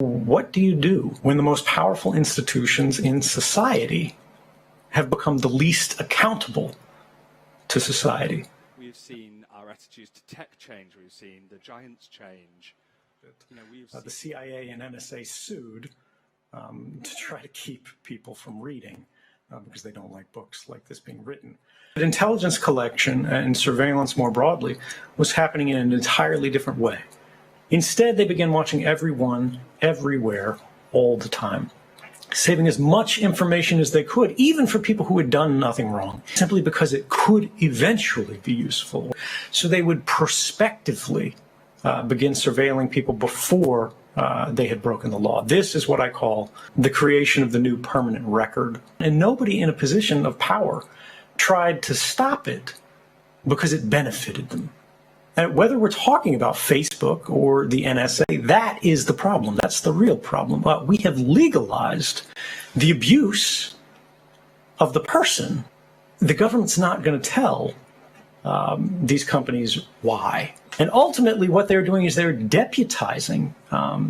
What do you do when the most powerful institutions in society have become the least accountable to society? We've seen our attitudes to tech change. We've seen the giants change. The CIA and NSA sued to try to keep people from reading because they don't like books like this being written. But intelligence collection and surveillance more broadly was happening in an entirely different way. Instead, they began watching everyone, everywhere, all the time, saving as much information as they could, even for people who had done nothing wrong, simply because it could eventually be useful. So they would prospectively begin surveilling people before they had broken the law. This is what I call the creation of the new permanent record. And nobody in a position of power tried to stop it because it benefited them. And whether we're talking about Facebook or the NSA, that is the problem. That's the real problem. We have legalized the abuse of the person. The government's not going to tell these companies why. And ultimately, what they're doing is they're deputizing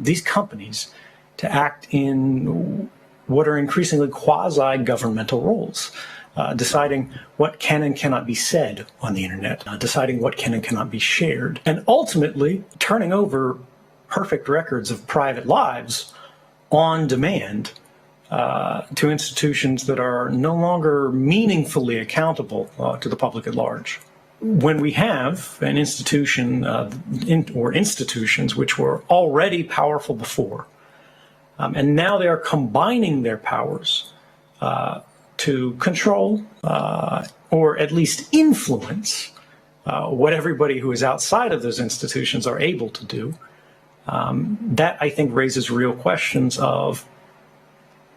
these companies to act in what are increasingly quasi-governmental roles. Deciding what can and cannot be said on the internet, deciding what can and cannot be shared, and ultimately turning over perfect records of private lives on demand to institutions that are no longer meaningfully accountable to the public at large. When we have an institution or institutions which were already powerful before, and now they are combining their powers to control or at least influence what everybody who is outside of those institutions are able to do, that I think raises real questions of,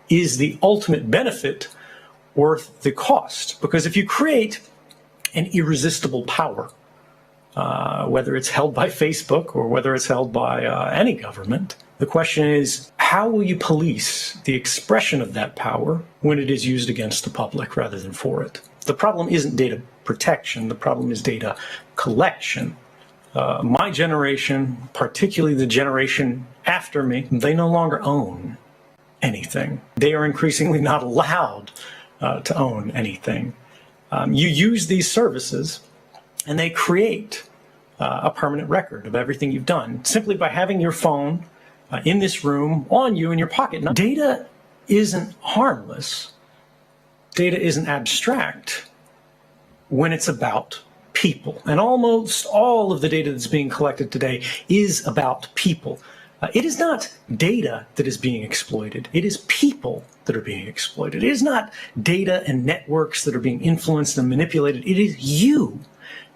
is the ultimate benefit worth the cost? Because if you create an irresistible power, whether it's held by Facebook or whether it's held by any government, the question is, how will you police the expression of that power when it is used against the public rather than for it? The problem isn't data protection. The problem is data collection. My generation, particularly the generation after me, they no longer own anything. They are increasingly not allowed to own anything. You use these services and they create a permanent record of everything you've done simply by having your phone in this room, on you, in your pocket. Now, data isn't harmless. Data isn't abstract when it's about people. And almost all of the data that's being collected today is about people. It is not data that is being exploited. It is people that are being exploited. It is not data and networks that are being influenced and manipulated. It is you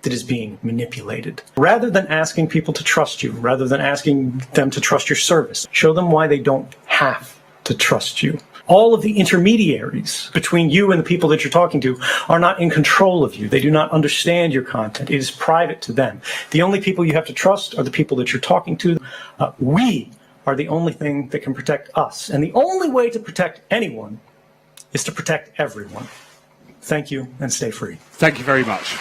that is being manipulated. Rather than asking people to trust you, rather than asking them to trust your service, show them why they don't have to trust you. All of the intermediaries between you and the people that you're talking to are not in control of you. They do not understand your content. It is private to them. The only people you have to trust are the people that you're talking to. We are the only thing that can protect us. And the only way to protect anyone is to protect everyone. Thank you, and stay free. Thank you very much.